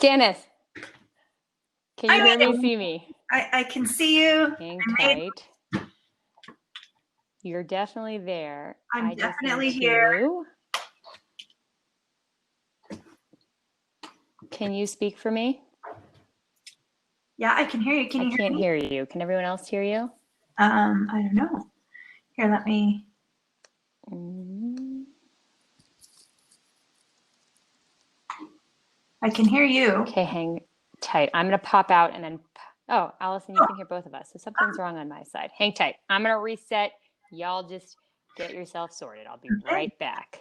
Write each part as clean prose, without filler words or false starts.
Janice, can you hear me, see me? I can see you. Hang tight. You're definitely there. I'm definitely here. Can you speak for me? Yeah, I can hear you. Can you hear me? I can't hear you. Can everyone else hear you? I don't know. Here, let me. I can hear you. Okay, hang tight. I'm going to pop out and then, oh, Allison, you can hear both of us. So something's wrong on my side. Hang tight. I'm going to reset. Y'all just get yourself sorted. I'll be right back.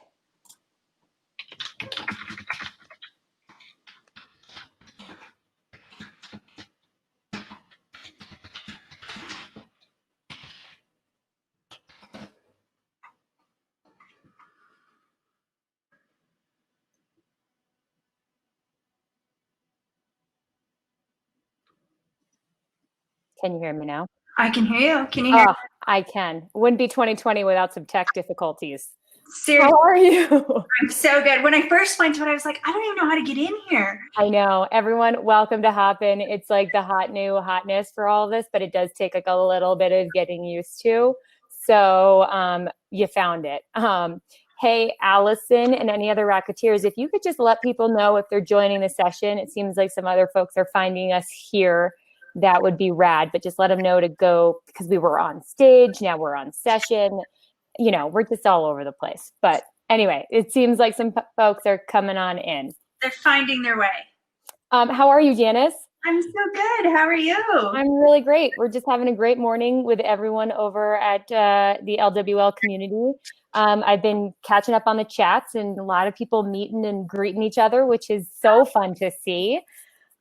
Can you hear me now? I can hear you. Can you hear me? I can. Wouldn't be 2020 without some tech difficulties. Seriously. How are you? I'm so good. When I first went to it, I was like, I don't even know how to get in here. I know. Everyone, welcome to Hopin. It's like the hot new hotness for all of this, but it does take like a little bit of getting used to. So you found it. Hey, Allison and any other Rocketeers, if you could just let people know if they're joining the session. It seems like some other folks are finding us here. That would be rad, but just let them know to go because we were on stage. Now we're on session. You know, we're just all over the place. But anyway, it seems like some folks are coming on in. They're finding their way. How are you, Janice? I'm so good. How are you? I'm really great. We're just having a great morning with everyone over at the LWL community. I've been catching up on the chats and a lot of people meeting and greeting each other, which is so fun to see.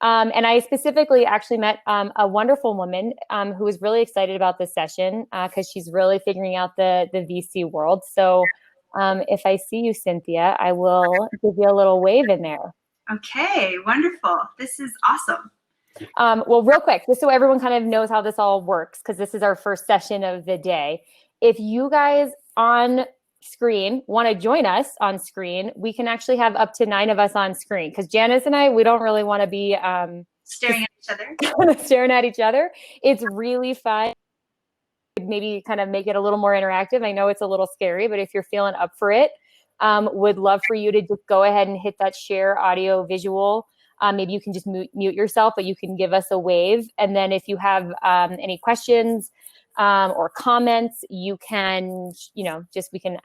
And I specifically actually met a wonderful woman who was really excited about this session because she's really figuring out the VC world. So if I see you, Cynthia, I will give you a little wave in there. Okay, wonderful. This is awesome. Well, real quick, just so everyone kind of knows how this all works, because this is our first session of the day. If you guys on screen want to join us on screen, we can actually have up to 9 of us on screen because Janice and I, we don't really want to be staring at each other. It's really fun. Maybe kind of make it a little more interactive. I know it's a little scary, but if you're feeling up for it, would love for you to just go ahead and hit that share audio visual. Maybe you can just mute yourself, but you can give us a wave. And then if you have any questions or comments, you can, we can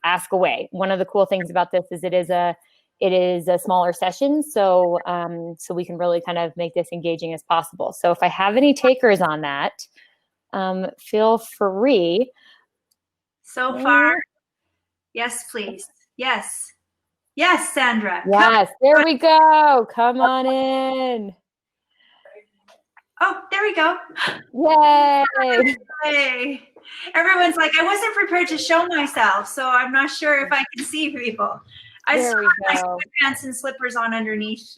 ask away. One of the cool things about this is it is a smaller session. So we can really kind of make this engaging as possible. So if I have any takers on that, feel free. So far, yes, please. Yes. Yes, Sandra. Yes, there we go. Come on in. Oh, there we go. Yay. Yay. Everyone's like, I wasn't prepared to show myself, so I'm not sure if I can see people. I still have my pants and slippers on underneath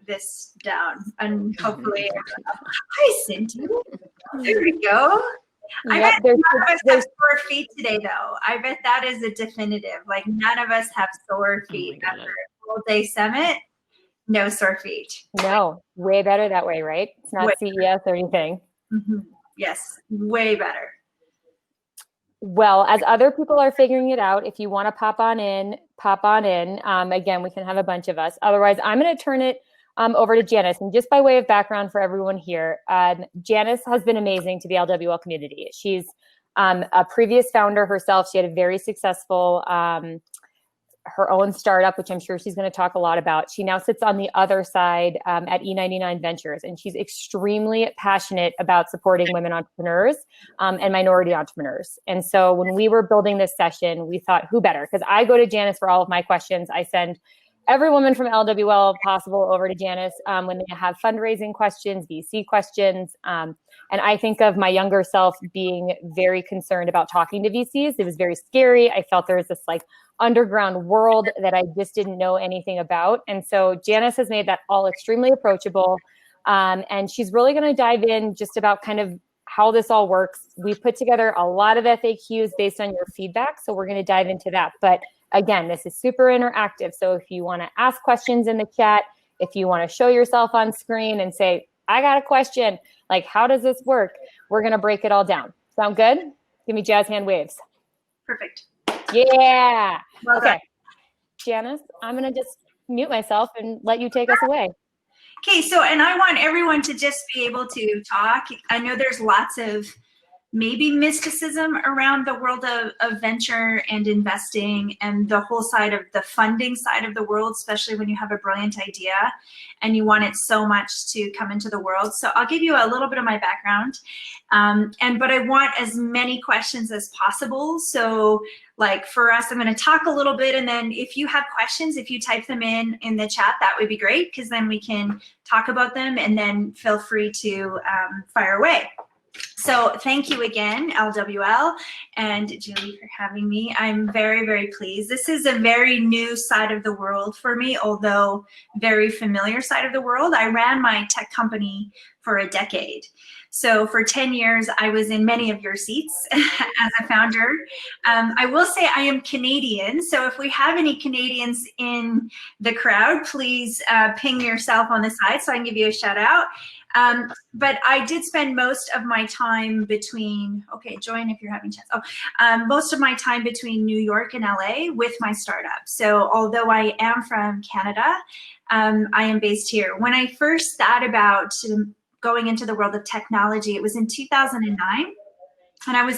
this down, and hopefully, hi, Cynthia. There we go. I bet none of us have sore feet today, though. I bet that is a definitive. Like, none of us have sore feet after a full-day summit. No sore feet. No, way better that way, right? It's not CES or anything. Mm-hmm. Yes, way better. Well, as other people are figuring it out, if you want to pop on in. Again, we can have a bunch of us. Otherwise, I'm going to turn it over to Janice. And just by way of background for everyone here, Janice has been amazing to the LWL community. She's a previous founder herself. She had a very successful her own startup, which I'm sure she's going to talk a lot about. She now sits on the other side at E99 Ventures, and she's extremely passionate about supporting women entrepreneurs and minority entrepreneurs. And so when we were building this session, we thought, who better? Because I go to Janice for all of my questions. I send every woman from LWL possible over to Janice when they have fundraising questions, VC questions. And I think of my younger self being very concerned about talking to VCs. It was very scary. I felt there was this like underground world that I just didn't know anything about. And so Janice has made that all extremely approachable. And she's really going to dive in just about kind of how this all works. We put together a lot of FAQs based on your feedback. So we're going to dive into that. But again, this is super interactive. So if you want to ask questions in the chat, If you want to show yourself on screen and say, I got a question, like, how does this work? We're going to break it all down. Sound good? Give me jazz hand waves. Perfect. Yeah. Well okay. done. Janice, I'm going to just mute myself and let you take us away. Okay, so, and I want everyone to just be able to talk. I know there's lots of maybe mysticism around the world of venture and investing and the whole side of the funding side of the world, especially when you have a brilliant idea and you want it so much to come into the world. So I'll give you a little bit of my background, but I want as many questions as possible. So like for us, I'm going to talk a little bit, and then if you have questions, if you type them in the chat, that would be great, because then we can talk about them, and then feel free to fire away. So thank you again, LWL and Julie, for having me. I'm very, very pleased. This is a very new side of the world for me, although very familiar side of the world. I ran my tech company for a decade. So for 10 years, I was in many of your seats as a founder. I will say I am Canadian. So if we have any Canadians in the crowd, please ping yourself on the side so I can give you a shout out. But I did spend most of my time between, okay, join if you're having chats. Most of my time between New York and LA with my startup. So although I am from Canada, I am based here. When I first thought about going into the world of technology, it was in 2009. And I'm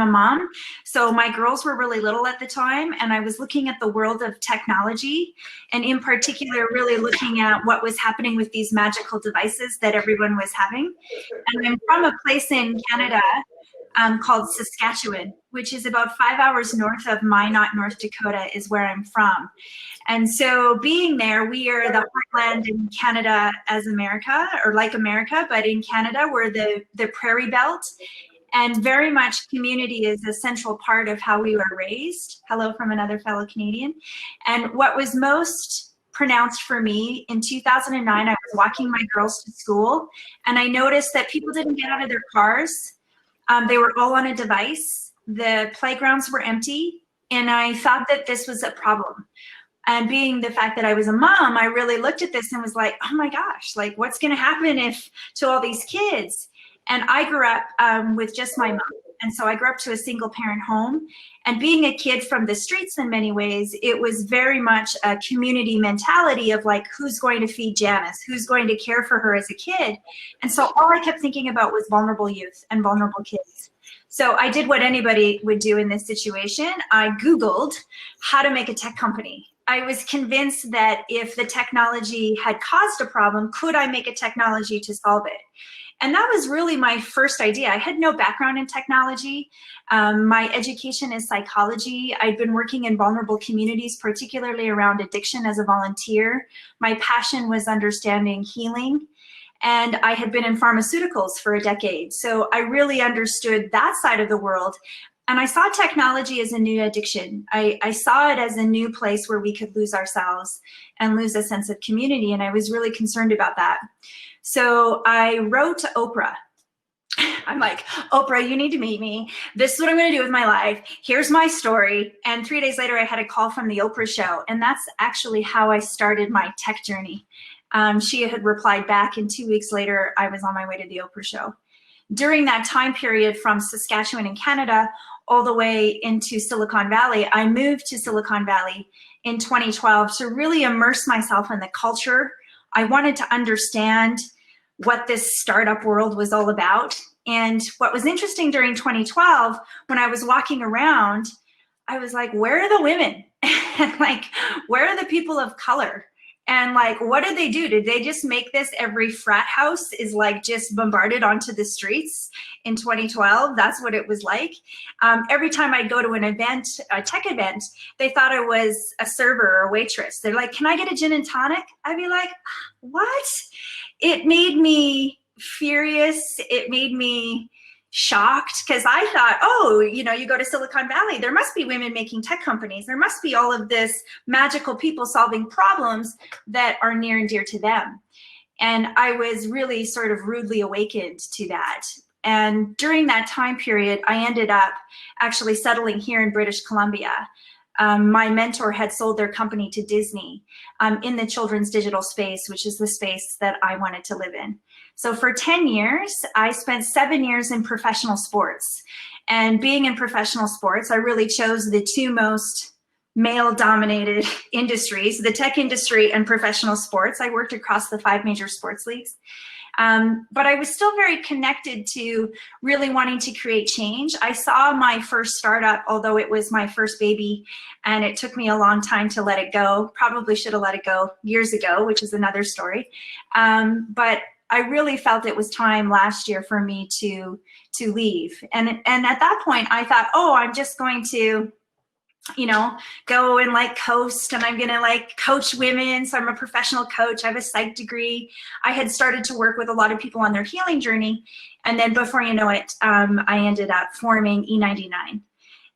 a mom, so my girls were really little at the time, and I was looking at the world of technology, and in particular, really looking at what was happening with these magical devices that everyone was having. And I'm from a place in Canada called Saskatchewan, which is about 5 hours north of Minot, North Dakota, is where I'm from. And so being there, we are the heartland in Canada as America, or like America, but in Canada, we're the prairie belt. And very much community is a central part of how we were raised. Hello from another fellow Canadian. And what was most pronounced for me in 2009, I was walking my girls to school, and I noticed that people didn't get out of their cars. They were all on a device. The playgrounds were empty. And I thought that this was a problem. And being the fact that I was a mom, I really looked at this and was like, oh my gosh, like what's going to happen to all these kids? And I grew up with just my mom. And so I grew up to a single parent home. And being a kid from the streets in many ways, it was very much a community mentality of like, who's going to feed Janice? Who's going to care for her as a kid? And so all I kept thinking about was vulnerable youth and vulnerable kids. So I did what anybody would do in this situation. I Googled how to make a tech company. I was convinced that if the technology had caused a problem, could I make a technology to solve it? And that was really my first idea. I had no background in technology. My education is psychology. I'd been working in vulnerable communities, particularly around addiction as a volunteer. My passion was understanding healing. And I had been in pharmaceuticals for a decade. So I really understood that side of the world. And I saw technology as a new addiction. I saw it as a new place where we could lose ourselves and lose a sense of community. And I was really concerned about that. So I wrote to Oprah. I'm like, Oprah, you need to meet me. This is what I'm going to do with my life. Here's my story. And 3 days later, I had a call from the Oprah show. And that's actually how I started my tech journey. She had replied back, and 2 weeks later, I was on my way to the Oprah show. During that time period from Saskatchewan in Canada all the way into Silicon Valley, I moved to Silicon Valley in 2012 to really immerse myself in the culture. I wanted to understand what this startup world was all about. And what was interesting during 2012, when I was walking around, I was like, where are the women? And like, where are the people of color? And like, what did they do? Did they just make this every frat house is like just bombarded onto the streets in 2012? That's what it was like. Every time I'd go to an event, a tech event, they thought I was a server or a waitress. They're like, can I get a gin and tonic? I'd be like, what? It made me furious. It made me shocked, because I thought, oh, you know, you go to Silicon Valley, there must be women making tech companies. There must be all of this magical people solving problems that are near and dear to them. And I was really sort of rudely awakened to that. And during that time period, I ended up actually settling here in British Columbia. my mentor had sold their company to Disney in the children's digital space, which is the space that I wanted to live in. So for 10 years, I spent 7 years in professional sports. And being in professional sports, I really chose the two most male-dominated industries, the tech industry and professional sports. I worked across the 5 major sports leagues. But I was still very connected to really wanting to create change. I saw my first startup, although it was my first baby, and it took me a long time to let it go. Probably should have let it go years ago, which is another story. But I really felt it was time last year for me to leave. And at that point, I thought, oh, I'm just going to, you know, go and like coast, and I'm gonna like coach women. So I'm a professional coach. I have a psych degree. I had started to work with a lot of people on their healing journey. And then before you know it, I ended up forming E99.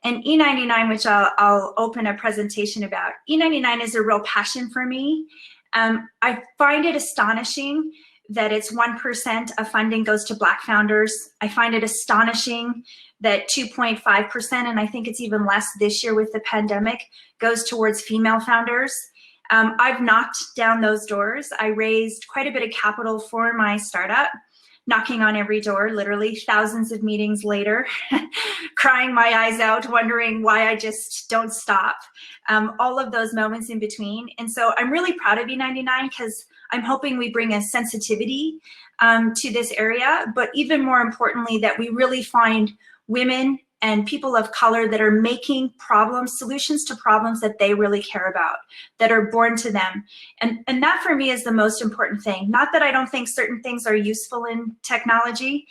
And E99, which I'll open a presentation about, E99 is a real passion for me. I find it astonishing that it's 1% of funding goes to Black founders. I find it astonishing that 2.5%, and I think it's even less this year with the pandemic, goes towards female founders. I've knocked down those doors. I raised quite a bit of capital for my startup, knocking on every door, literally thousands of meetings later, crying my eyes out, wondering why I just don't stop. All of those moments in between. And so I'm really proud of E99 because I'm hoping we bring a sensitivity to this area, but even more importantly, that we really find women and people of color that are making solutions to problems that they really care about, that are born to them. And that for me is the most important thing. Not that I don't think certain things are useful in technology.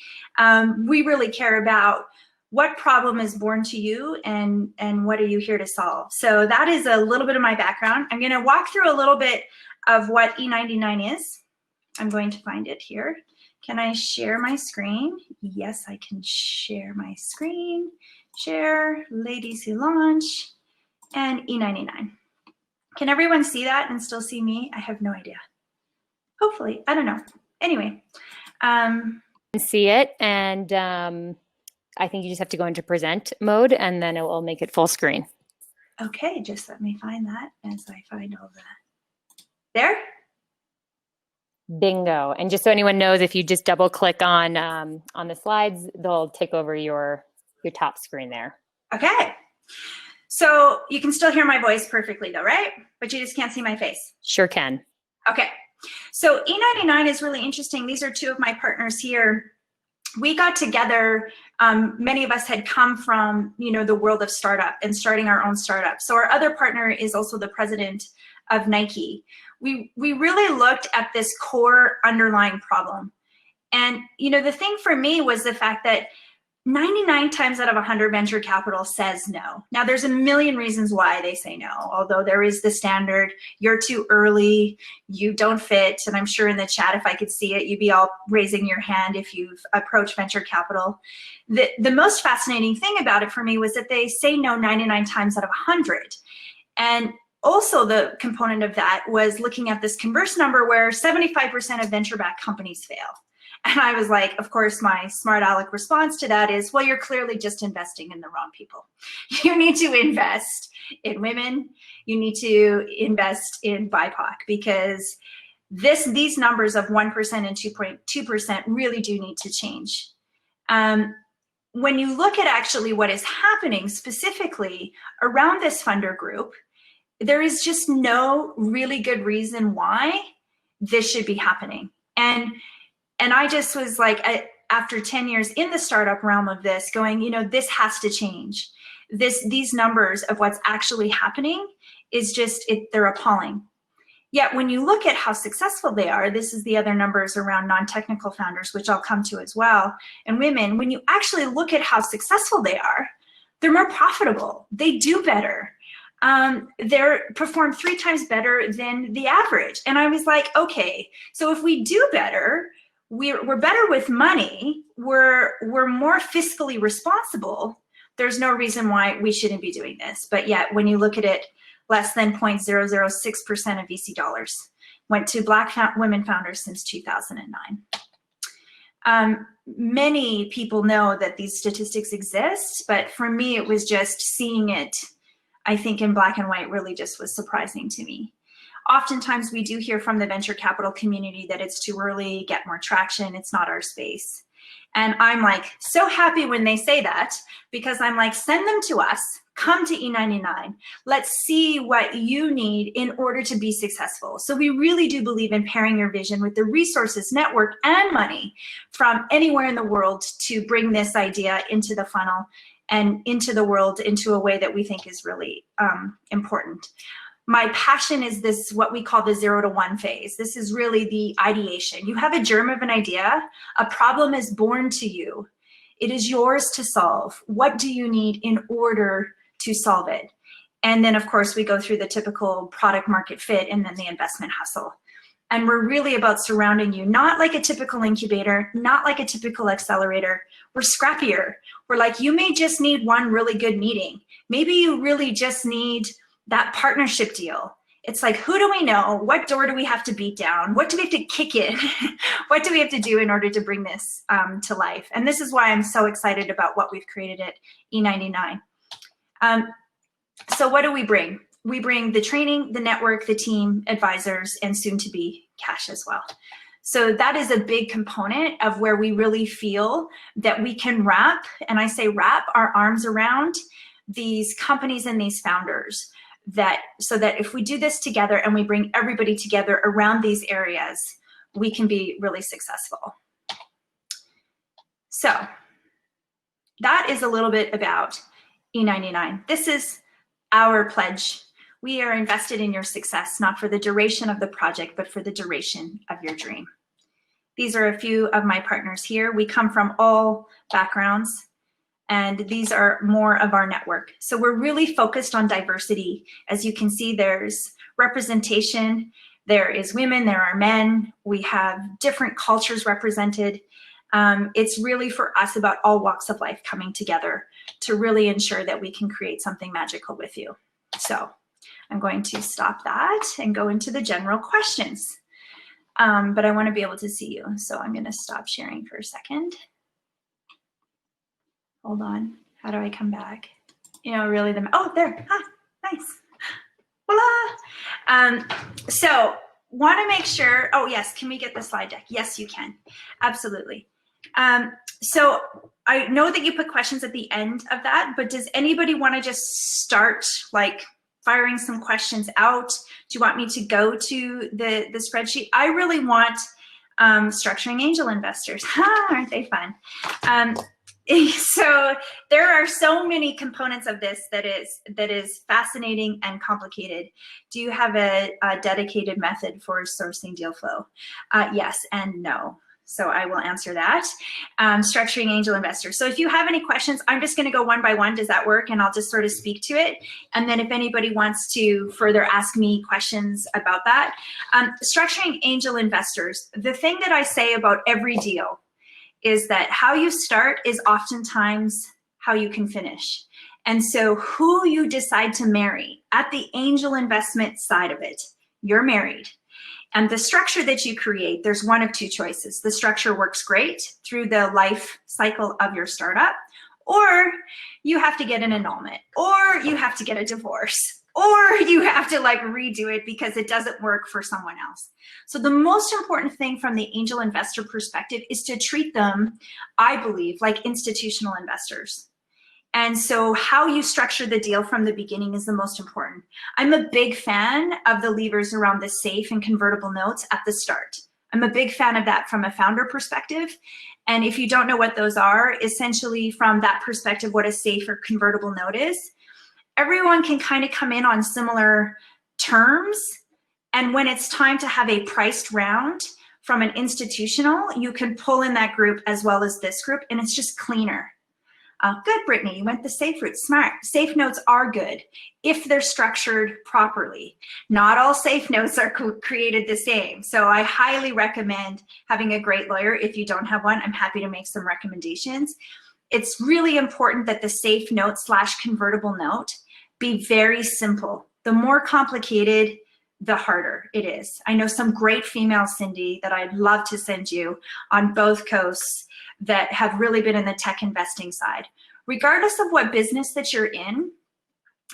We really care about what problem is born to you and what are you here to solve. So that is a little bit of my background. I'm gonna walk through a little bit of what E99 is. I'm going to find it here. Can I share my screen? Yes, I can share my screen. Share, ladies who launch, and E99. Can everyone see that and still see me? I have no idea. Hopefully, I don't know. Anyway. See it, and I think you just have to go into present mode, and then it will make it full screen. Okay, just let me find that as I find all that. There? Bingo. And just so anyone knows, if you just double click on the slides, they'll take over your top screen there. Okay. So you can still hear my voice perfectly though, right? But you just can't see my face. Sure can. Okay. So E99 is really interesting. These are two of my partners here. We got together, many of us had come from, you know, the world of startup and starting our own startup. So our other partner is also the president of Nike. We really looked at this core underlying problem. And, you know, the thing for me was the fact that 99 times out of 100 venture capital says no. Now there's a million reasons why they say no, although there is the standard, you're too early, you don't fit. And I'm sure in the chat, if I could see it, you'd be all raising your hand if you've approached venture capital. The most fascinating thing about it for me was that they say no 99 times out of 100. And also the component of that was looking at this converse number where 75% of venture-backed companies fail. And I was like, of course, my smart aleck response to that is, well, you're clearly just investing in the wrong people. You need to invest in women. You need to invest in BIPOC because these numbers of 1% and 2.2% really do need to change. When you look at actually what is happening specifically around this funder group, there is just no really good reason why this should be happening. And I just was like, after 10 years in the startup realm of this, going, you know, this has to change. These numbers of what's actually happening is just, they're appalling. Yet when you look at how successful they are, this is the other numbers around non-technical founders, which I'll come to as well, and women, when you actually look at how successful they are, they're more profitable, they do better. They're perform 3 times better than the average. And I was like, okay, so if we do better, we're better with money, we're more fiscally responsible, there's no reason why we shouldn't be doing this. But yet when you look at it, less than 0.006% of VC dollars went to Black women founders since 2009. Many people know that these statistics exist, but for me, it was just seeing it I think in black and white really just was surprising to me. Oftentimes we do hear from the venture capital community that it's too early, get more traction, it's not our space. And I'm like so happy when they say that, because I'm like, send them to us, come to E99. Let's see what you need in order to be successful. So we really do believe in pairing your vision with the resources, network, and money from anywhere in the world to bring this idea into the funnel and into the world into a way that we think is really important. My passion is this, what we call the 0 to 1 phase. This is really the ideation. You have a germ of an idea, a problem is born to you. It is yours to solve. What do you need in order to solve it? And then of course we go through the typical product market fit and then the investment hustle. And we're really about surrounding you, not like a typical incubator, not like a typical accelerator. We're scrappier. We're like, you may just need one really good meeting. Maybe you really just need that partnership deal. It's like, who do we know? What door do we have to beat down? What do we have to kick in? What do we have to do in order to bring this to life? And this is why I'm so excited about what we've created at E99. So what do we bring? We bring the training, the network, the team, advisors, and soon to be cash as well. So that is a big component of where we really feel that we can wrap, and I say wrap our arms around these companies and these founders, that so that if we do this together and we bring everybody together around these areas, we can be really successful. So that is a little bit about E99. This is our pledge. We are invested in your success, not for the duration of the project, but for the duration of your dream. These are a few of my partners here. We come from all backgrounds, and these are more of our network. So we're really focused on diversity. As you can see, there's representation, there is women, there are men, we have different cultures represented. It's really for us about all walks of life coming together to really ensure that we can create something magical with you. So I'm going to stop that and go into the general questions. But I want to be able to see you. So I'm going to stop sharing for a second. Hold on. How do I come back? You know, really oh, there. Ah, nice. Voila. So want to make sure, oh yes, can we get the slide deck? Yes, you can. Absolutely. So I know that you put questions at the end of that, but does anybody want to just start like firing some questions out? Do you want me to go to the spreadsheet? I really want structuring angel investors. Aren't they fun? So there are so many components of this that is fascinating and complicated. Do you have a dedicated method for sourcing deal flow? Yes and no. So I will answer that. Structuring angel investors. So if you have any questions, I'm just going to go one by one. Does that work? And I'll just sort of speak to it. And then if anybody wants to further ask me questions about that. Structuring angel investors. The thing that I say about every deal is that how you start is oftentimes how you can finish. And so who you decide to marry at the angel investment side of it, you're married. And the structure that you create, there's one of two choices. The structure works great through the life cycle of your startup, or you have to get an annulment, or you have to get a divorce, or you have to like redo it because it doesn't work for someone else. So the most important thing from the angel investor perspective is to treat them, I believe, like institutional investors. And so how you structure the deal from the beginning is the most important. I'm a big fan of the levers around the safe and convertible notes at the start. I'm a big fan of that from a founder perspective. And if you don't know what those are, essentially from that perspective, what a safe or convertible note is, everyone can kind of come in on similar terms. And when it's time to have a priced round from an institutional, you can pull in that group as well as this group, and it's just cleaner. Good, Brittany, you went the safe route, smart. Safe notes are good if they're structured properly. Not all safe notes are created the same. So I highly recommend having a great lawyer. If you don't have one, I'm happy to make some recommendations. It's really important that the safe note / convertible note be very simple. The more complicated, the harder it is. I know some great female Cindy that I'd love to send you on both coasts that have really been in the tech investing side. Regardless of what business that you're in,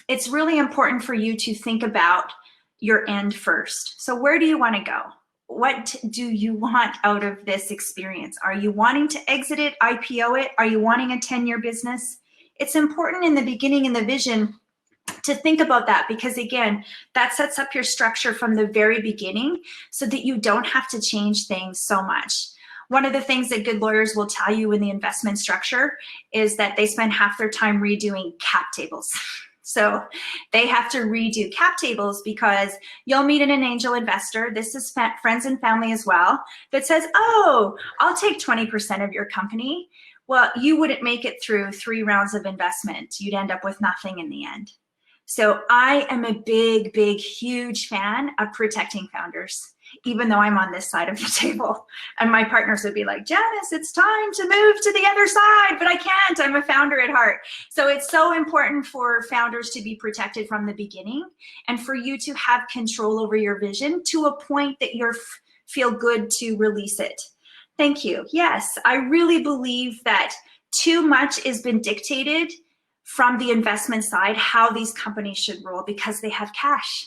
it's really important for you to think about your end first. So where do you want to go? What do you want out of this experience? Are you wanting to exit it, IPO it? Are you wanting a 10-year business? It's important in the beginning in the vision to think about that, because again, that sets up your structure from the very beginning so that you don't have to change things so much. One of the things that good lawyers will tell you in the investment structure is that they spend half their time redoing cap tables. So they have to redo cap tables because you'll meet an angel investor, this is friends and family as well, that says, oh, I'll take 20% of your company. Well, you wouldn't make it through 3 rounds of investment. You'd end up with nothing in the end. So I am a big, big, huge fan of protecting founders, even though I'm on this side of the table. And my partners would be like, Janice, it's time to move to the other side, but I can't, I'm a founder at heart. So it's so important for founders to be protected from the beginning and for you to have control over your vision to a point that you feel good to release it. Thank you. Yes, I really believe that too much has been dictated from the investment side, how these companies should roll, because they have cash.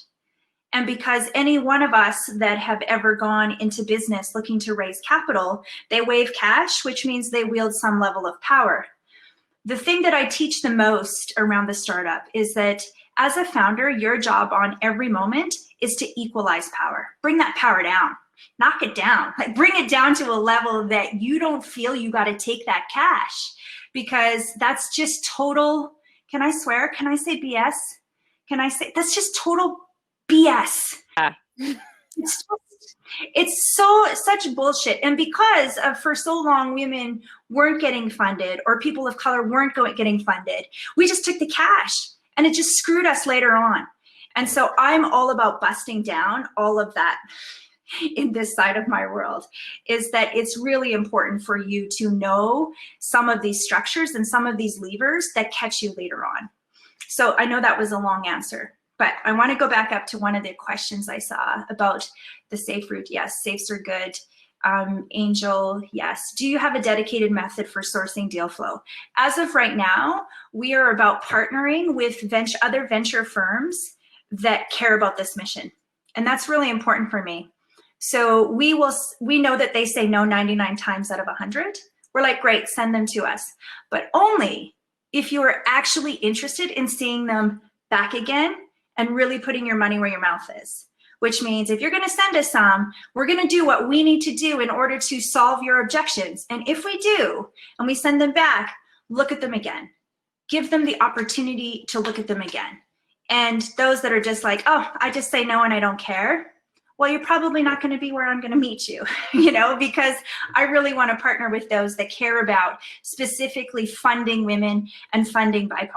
And because any one of us that have ever gone into business looking to raise capital, they wave cash, which means they wield some level of power. The thing that I teach the most around the startup is that as a founder, your job on every moment is to equalize power. Bring that power down, knock it down, like bring it down to a level that you don't feel you got to take that cash, because that's just total, can I swear? Can I say BS? Can I say, that's just total BS. Yeah. It's such bullshit. And because for so long women weren't getting funded or people of color weren't getting funded, we just took the cash and it just screwed us later on. And so I'm all about busting down all of that in this side of my world, is that it's really important for you to know some of these structures and some of these levers that catch you later on. So I know that was a long answer, but I want to go back up to one of the questions I saw about the safe route. Yes, safes are good. Angel, yes. Do you have a dedicated method for sourcing deal flow? As of right now, we are about partnering with other venture firms that care about this mission. And that's really important for me. So we know that they say no 99 times out of 100. We're like, great, send them to us. But only if you are actually interested in seeing them back again and really putting your money where your mouth is. Which means if you're gonna send us some, we're gonna do what we need to do in order to solve your objections. And if we do, and we send them back, look at them again. Give them the opportunity to look at them again. And those that are just like, oh, I just say no and I don't care, well, you're probably not going to be where I'm going to meet you, you know, because I really want to partner with those that care about specifically funding women and funding BIPOC.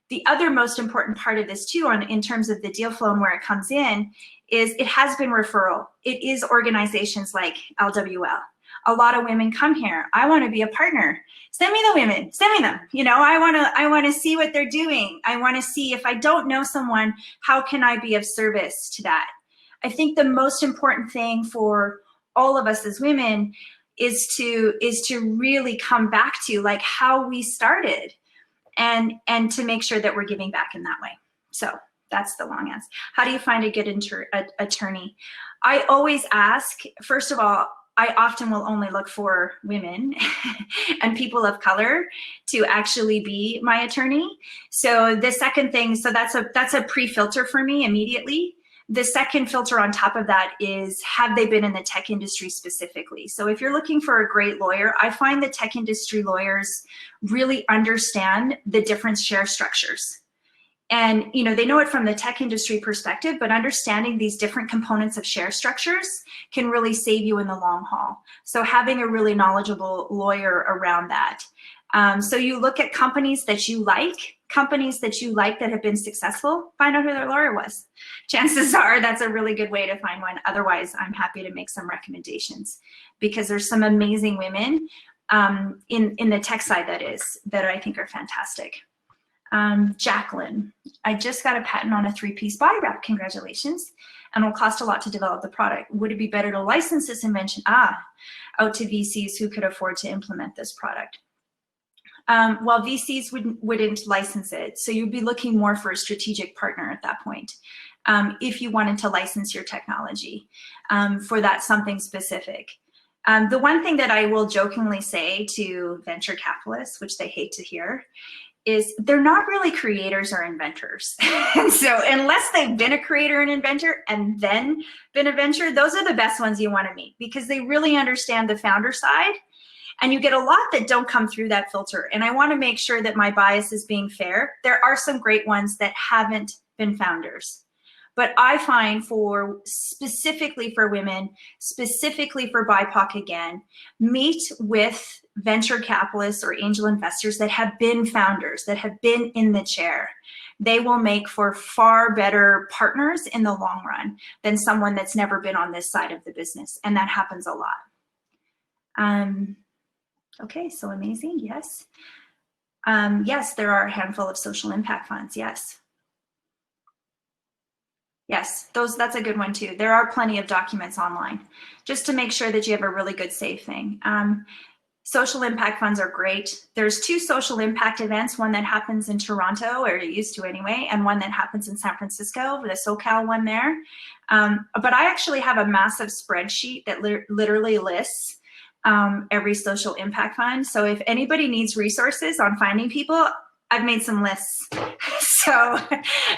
The other most important part of this too, in terms of the deal flow and where it comes in, is it has been referral. It is organizations like LWL. A lot of women come here. I want to be a partner. Send me the women, send me them. You know, I want to see what they're doing. I want to see, if I don't know someone, how can I be of service to that? I think the most important thing for all of us as women is to really come back to like how we started, and to make sure that we're giving back in that way. So that's the long answer. How do you find a good attorney? I always ask, first of all, I often will only look for women and people of color to actually be my attorney. So the second thing, so that's a pre-filter for me immediately. The second filter on top of that is, have they been in the tech industry specifically? So if you're looking for a great lawyer, I find the tech industry lawyers really understand the different share structures. And you know, they know it from the tech industry perspective, but understanding these different components of share structures can really save you in the long haul. So having a really knowledgeable lawyer around that. So you look at companies that you like that have been successful, find out who their lawyer was. Chances are that's a really good way to find one. Otherwise, I'm happy to make some recommendations, because there's some amazing women in the tech side that I think are fantastic. Jacqueline, I just got a patent on a 3-piece body wrap. Congratulations. And will cost a lot to develop the product. Would it be better to license this invention out to VCs who could afford to implement this product? Well, VCs wouldn't license it. So you'd be looking more for a strategic partner at that point. If you wanted to license your technology for that something specific. The one thing that I will jokingly say to venture capitalists, which they hate to hear, is they're not really creators or inventors. And so unless they've been a creator and inventor and then been a venture, those are the best ones you want to meet because they really understand the founder side. And you get a lot that don't come through that filter. And I want to make sure that my bias is being fair. There are some great ones that haven't been founders. But I find specifically for women, specifically for BIPOC again, meet with venture capitalists or angel investors that have been founders, that have been in the chair. They will make for far better partners in the long run than someone that's never been on this side of the business. And that happens a lot. Okay, so amazing, yes. Yes, there are a handful of social impact funds, yes. Yes, that's a good one too. There are plenty of documents online, just to make sure that you have a really good safe thing. Social impact funds are great. There's 2 social impact events, one that happens in Toronto, or it used to anyway, and one that happens in San Francisco, the SoCal one there. But I actually have a massive spreadsheet that literally lists every social impact fund. So if anybody needs resources on finding people, I've made some lists. So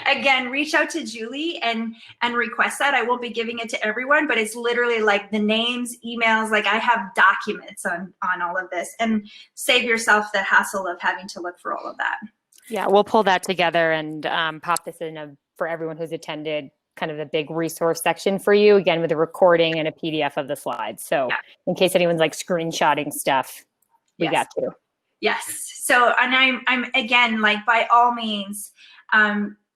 again, reach out to Julie and request that. I won't be giving it to everyone, but it's literally like the names, emails, like I have documents on all of this, and save yourself the hassle of having to look for all of that. Yeah, we'll pull that together and pop this in for everyone who's attended, kind of the big resource section for you, again, with a recording and a PDF of the slides. So yeah. In case anyone's like screenshotting stuff, we got you. Yes. So, and I'm again, like by all means,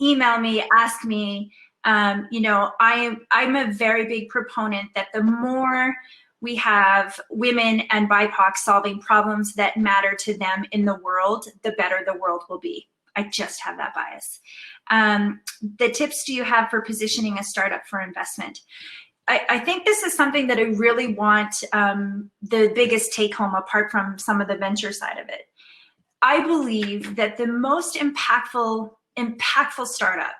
email me, ask me. You know, I'm a very big proponent that the more we have women and BIPOC solving problems that matter to them in the world, the better the world will be. I just have that bias. The tips do you have for positioning a startup for investment? I think this is something that I really want the biggest take home apart from some of the venture side of it. I believe that the most impactful startup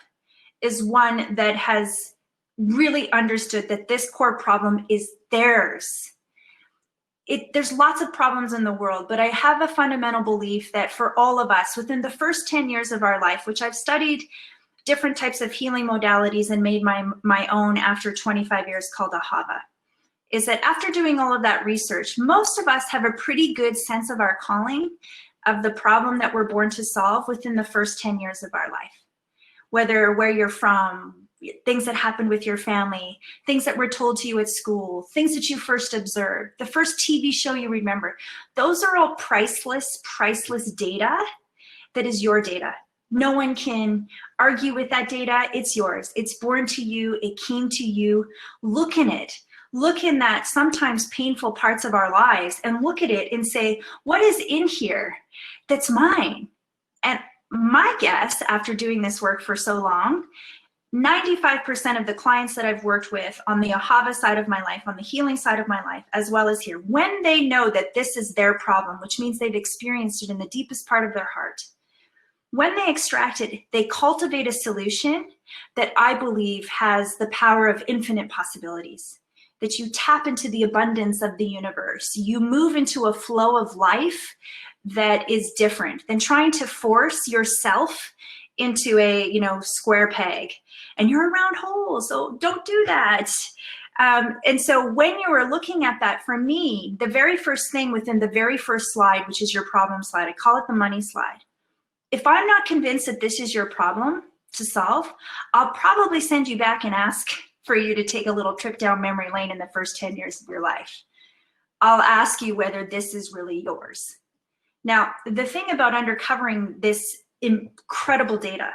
is one that has really understood that this core problem is theirs. There's lots of problems in the world, but I have a fundamental belief that for all of us, within the first 10 years of our life, which I've studied different types of healing modalities and made my own after 25 years, called Ahava, is that after doing all of that research, most of us have a pretty good sense of our calling, of the problem that we're born to solve within the first 10 years of our life. Whether where you're from, things that happened with your family, things that were told to you at school, things that you first observed, the first TV show you remember, those are all priceless data that is your data. No one can argue with that data. It's yours. It's born to you. It came to you. Look in it. Look in that sometimes painful parts of our lives and look at it and say, what is in here that's mine? And my guess, after doing this work for so long, 95% of the clients that I've worked with on the Ahava side of my life, on the healing side of my life, as well as here, when they know that this is their problem, which means they've experienced it in the deepest part of their heart, when they extract it, they cultivate a solution that I believe has the power of infinite possibilities, that you tap into the abundance of the universe. You move into a flow of life that is different than trying to force yourself into a square peg. And you're a round hole, so don't do that. And so when you are looking at that, for me, the very first thing within the very first slide, which is your problem slide, I call it the money slide. If I'm not convinced that this is your problem to solve, I'll probably send you back and ask for you to take a little trip down memory lane in the first 10 years of your life. I'll ask you whether this is really yours. Now, the thing about uncovering this incredible data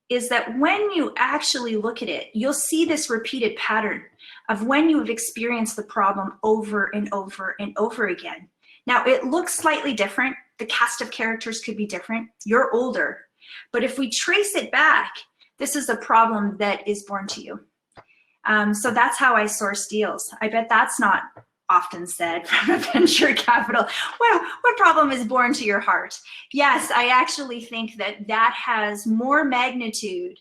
is that when you actually look at it, you'll see this repeated pattern of when you have experienced the problem over and over and over again. Now, it looks slightly different. The cast of characters could be different. You're older. But if we trace it back, this is a problem that is born to you. So that's how I source deals. I bet that's not often said from a venture capital, well, what problem is born to your heart? Yes, I actually think that that has more magnitude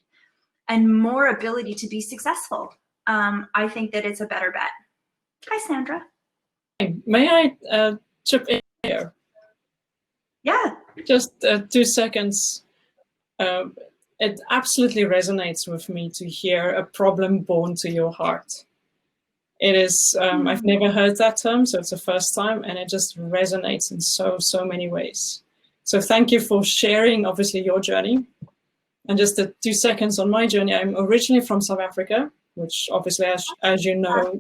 and more ability to be successful. I think that it's a better bet. Hi, Sandra. May I chip in here? Yeah. Just 2 seconds. It absolutely resonates with me to hear a problem born to your heart. It is, I've never heard that term, so it's the first time, and it just resonates in so many ways. So thank you for sharing, obviously, your journey. And just the 2 seconds on my journey. I'm originally from South Africa, which obviously, as you know,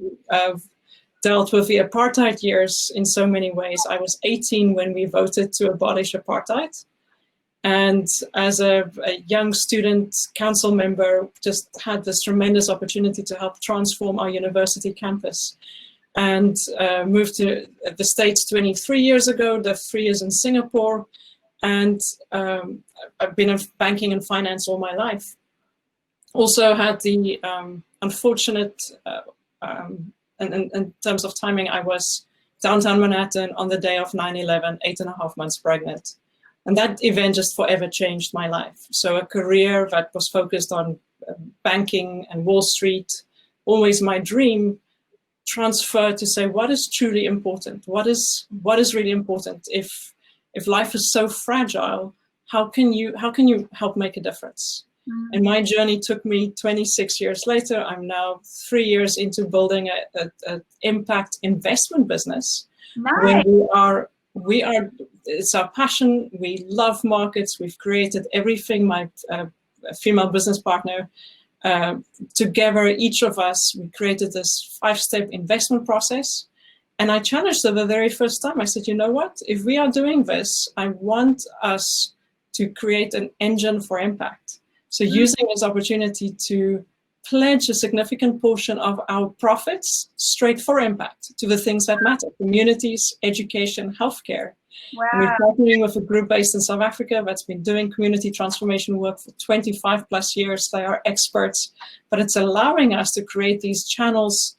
dealt with the apartheid years in so many ways. I was 18 when we voted to abolish apartheid. And as a young student council member, just had this tremendous opportunity to help transform our university campus. And moved to the States 23 years ago, lived 3 years in Singapore. And I've been in banking and finance all my life. Also had the unfortunate, in terms of timing, I was downtown Manhattan on the day of 9/11, 8.5 months pregnant. And that event just forever changed my life. So a career that was focused on banking and Wall Street, always my dream, transferred to say, what is truly important? What is really important? If life is so fragile, how can you help make a difference? Mm-hmm. And my journey took me 26 years later. I'm now 3 years into building an impact investment business. Nice. When we are, it's our passion. We love markets. We've created everything. My female business partner, together, each of us, we created this 5-step investment process. And I challenged her the very first time. I said, you know what? If we are doing this, I want us to create an engine for impact. So using this opportunity to pledge a significant portion of our profits straight for impact to the things that matter: communities, education, healthcare. Wow. And we're partnering with a group based in South Africa that's been doing community transformation work for 25 plus years. They are experts, but it's allowing us to create these channels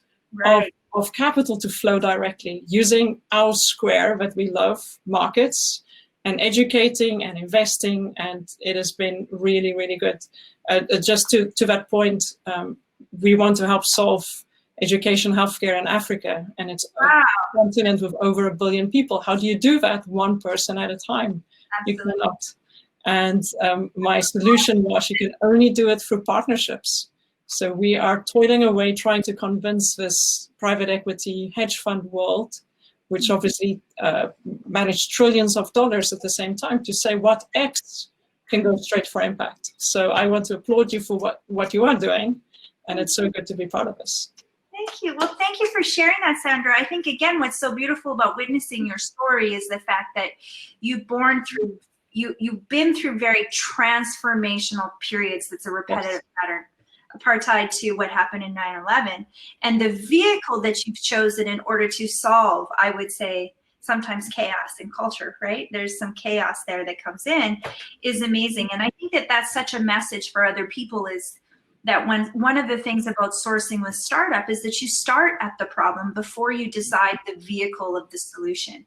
of capital to flow directly using our square that we love, markets, and educating and investing. And it has been really, really good. Just to that point, we want to help solve education, healthcare in Africa. And it's a continent with over 1 billion people. How do you do that one person at a time? Absolutely. You cannot. And my solution was you can only do it through partnerships. So we are toiling away trying to convince this private equity hedge fund world, which obviously manage trillions of dollars at the same time, to say what X can go straight for impact. So I want to applaud you for what you are doing, and it's so good to be part of this. Thank you. Well, thank you for sharing that, Sandra. I think, again, what's so beautiful about witnessing your story is the fact that you've been through very transformational periods. That's a repetitive pattern. Apartheid to what happened in 9/11, and the vehicle that you've chosen in order to solve, I would say, sometimes chaos in culture, right? There's some chaos there that comes in, is amazing. And I think that that's such a message for other people, is that one of the things about sourcing with startup is that you start at the problem before you decide the vehicle of the solution.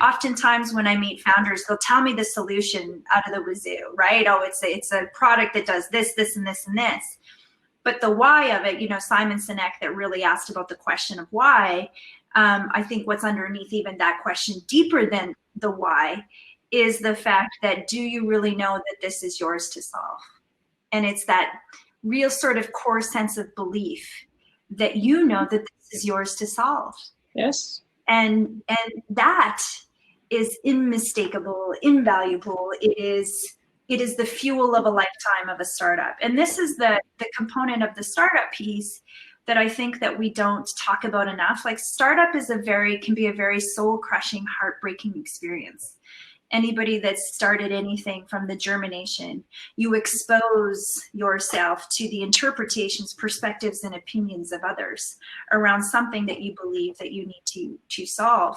Oftentimes when I meet founders, they'll tell me the solution out of the wazoo, right? Oh, it's a product that does this, this, and this, and this. But the why of it, Simon Sinek that really asked about the question of why, I think what's underneath even that question, deeper than the why, is the fact that, do you really know that this is yours to solve? And it's that real sort of core sense of belief that you know that this is yours to solve. Yes. And that is unmistakable, invaluable. It is the fuel of a lifetime of a startup. And this is the component of the startup piece that I think that we don't talk about enough. Like, startup can be a very soul-crushing, heartbreaking experience. Anybody that's started anything from the germination, you expose yourself to the interpretations, perspectives, and opinions of others around something that you believe that you need to solve.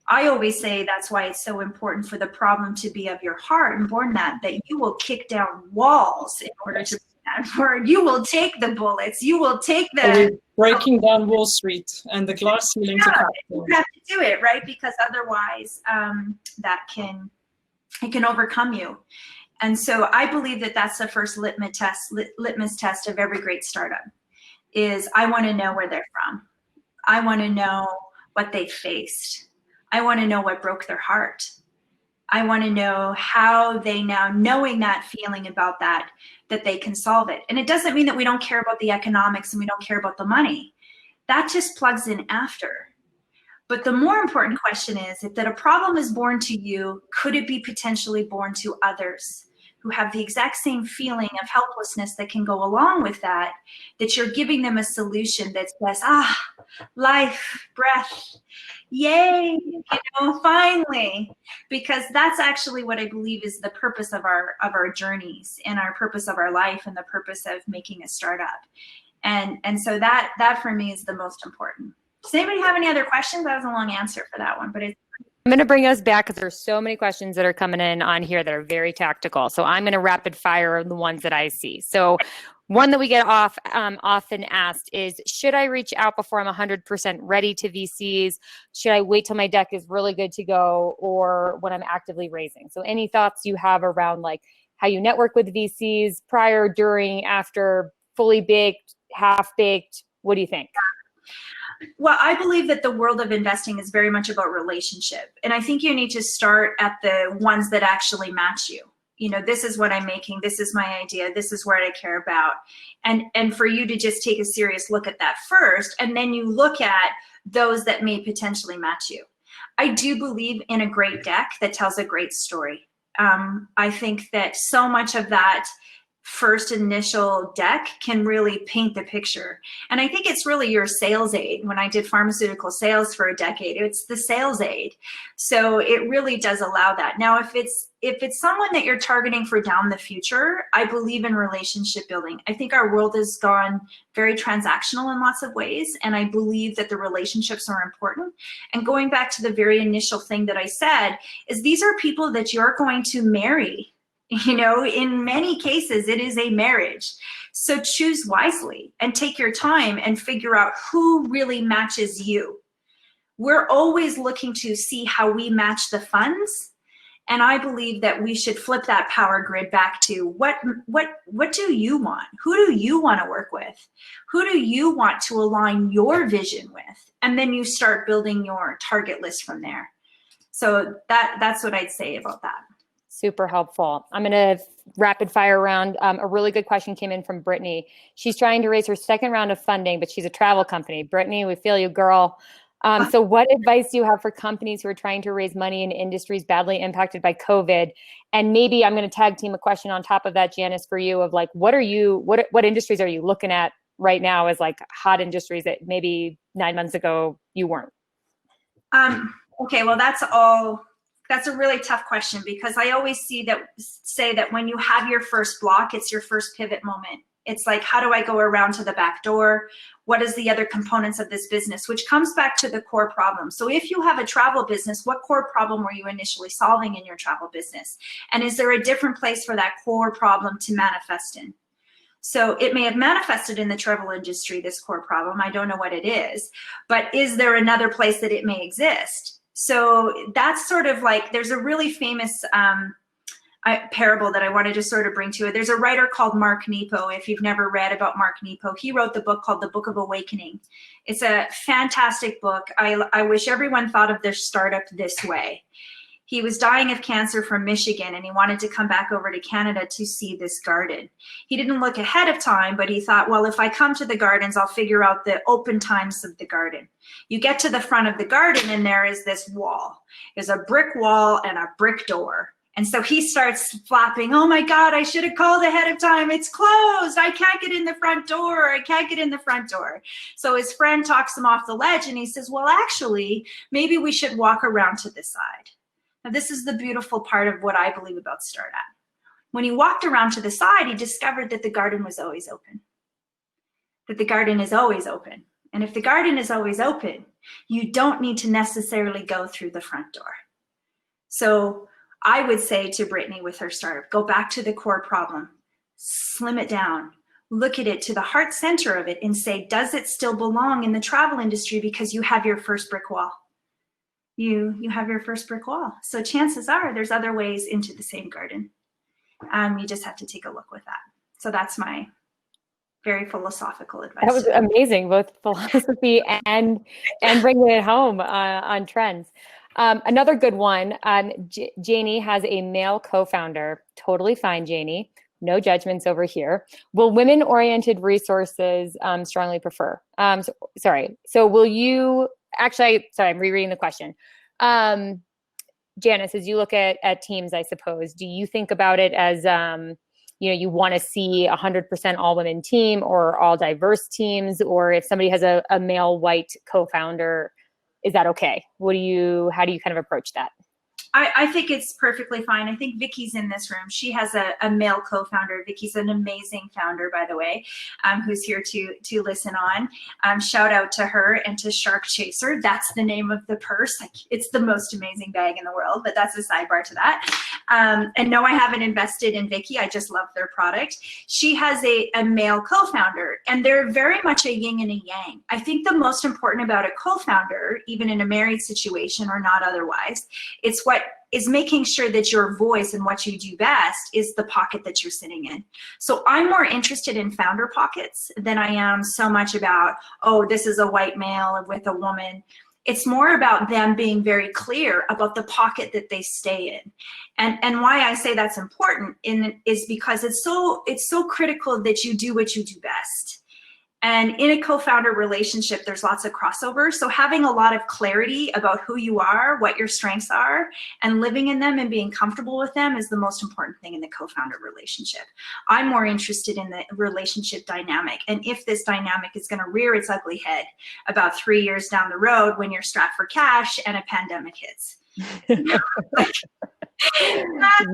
I always say that's why it's so important for the problem to be of your heart, and born that you will kick down walls in order to bring that word. You will take the bullets. You will take Are the. we breaking down Wall Street and the glass ceiling to capital? You have to do it, right? Because otherwise, it can overcome you. And so I believe that that's the first litmus test of every great startup. Is I want to know where they're from. I want to know what they faced. I want to know what broke their heart. I want to know how they now, knowing that feeling about that they can solve it. And it doesn't mean that we don't care about the economics and we don't care about the money. That just plugs in after. But the more important question is, if that a problem is born to you, could it be potentially born to others who have the exact same feeling of helplessness that can go along with that you're giving them a solution that says, life, breath, yay, finally, because that's actually what I believe is the purpose of our journeys and our purpose of our life and the purpose of making a startup. And so that for me is the most important. Does anybody have any other questions? That was a long answer for that one, but I'm going to bring us back because there's so many questions that are coming in on here that are very tactical. So I'm going to rapid fire the ones that I see. So one that we get often asked is, should I reach out before I'm 100% ready to VCs? Should I wait till my deck is really good to go, or when I'm actively raising? So any thoughts you have around like how you network with VCs prior, during, after, fully baked, half baked? What do you think? Well, I believe that the world of investing is very much about relationship. And I think you need to start at the ones that actually match you. This is what I'm making. This is my idea. This is what I care about. And for you to just take a serious look at that first, and then you look at those that may potentially match you. I do believe in a great deck that tells a great story. I think that so much of that first initial deck can really paint the picture. And I think it's really your sales aid. When I did pharmaceutical sales for a decade, it's the sales aid. So it really does allow that. Now, if it's someone that you're targeting for down the future, I believe in relationship building. I think our world has gone very transactional in lots of ways, and I believe that the relationships are important. And going back to the very initial thing that I said, is these are people that you're going to marry. In many cases, it is a marriage. So choose wisely and take your time and figure out who really matches you. We're always looking to see how we match the funds. And I believe that we should flip that power grid back to what do you want? Who do you want to work with? Who do you want to align your vision with? And then you start building your target list from there. So that's what I'd say about that. Super helpful. I'm going to rapid fire around. A really good question came in from Brittany. She's trying to raise her second round of funding, but she's a travel company. Brittany, we feel you, girl. So what advice do you have for companies who are trying to raise money in industries badly impacted by COVID? And maybe I'm going to tag team a question on top of that, Janice, for you of like, what industries are you looking at right now as like hot industries that maybe 9 months ago you weren't? Okay, well, that's a really tough question, because I always say that when you have your first block, it's your first pivot moment. It's like, how do I go around to the back door? What is the other components of this business? Which comes back to the core problem. So if you have a travel business, what core problem were you initially solving in your travel business? And is there a different place for that core problem to manifest in? So it may have manifested in the travel industry, this core problem. I don't know what it is, but is there another place that it may exist? So that's sort of like, there's a really famous parable that I wanted to sort of bring to it. There's a writer called Mark Nepo. If you've never read about Mark Nepo, he wrote the book called The Book of Awakening. It's a fantastic book. I wish everyone thought of their startup this way. He was dying of cancer from Michigan, and he wanted to come back over to Canada to see this garden. He didn't look ahead of time, but he thought, well, if I come to the gardens, I'll figure out the open times of the garden. You get to the front of the garden, and there is this wall. There's a brick wall and a brick door. And so he starts flapping, oh my God, I should have called ahead of time. It's closed. I can't get in the front door. I can't get in the front door. So his friend talks him off the ledge, and he says, well, actually, maybe we should walk around to the side. Now, this is the beautiful part of what I believe about startup. When he walked around to the side, he discovered that the garden was always open. That the garden is always open. And if the garden is always open, you don't need to necessarily go through the front door. So I would say to Brittany with her startup, go back to the core problem, slim it down. look at it to the heart center of it and say, does it still belong in the travel industry? Because you have your first brick wall. You have your first brick wall. So chances are there's other ways into the same garden. You just have to take a look with that. So that's my very philosophical advice. That was amazing, both philosophy and bringing it home on trends. Another good one, Janie has a male co-founder. Totally fine, Janie. No judgments over here. Will women-oriented resources strongly prefer? So will you, actually, I'm rereading the question. Janice, as you look at teams, I suppose, do you think about it as, you want to see 100% all women team or all diverse teams, or if somebody has a male white co-founder, is that okay? How do you kind of approach that? I think it's perfectly fine. I think Vicky's in this room. She has a male co-founder. Vicky's an amazing founder, by the way, who's here to listen on. Shout out to her and to Shark Chaser. That's the name of the purse. It's the most amazing bag in the world, but that's a sidebar to that. And no, I haven't invested in Vicky. I just love their product. She has a male co-founder, and they're very much a yin and a yang. I think the most important about a co-founder, even in a married situation or not otherwise, it's what is making sure that your voice and what you do best is the pocket that you're sitting in. So I'm more interested in founder pockets than I am so much about, oh, this is a white male with a woman. It's more about them being very clear about the pocket that they stay in. And why I say that's important is because it's so critical that you do what you do best. And in a co-founder relationship, there's lots of crossover. So having a lot of clarity about who you are, what your strengths are, and living in them and being comfortable with them is the most important thing in the co-founder relationship. I'm more interested in the relationship dynamic. And if this dynamic is going to rear its ugly head about 3 years down the road when you're strapped for cash and a pandemic hits. That's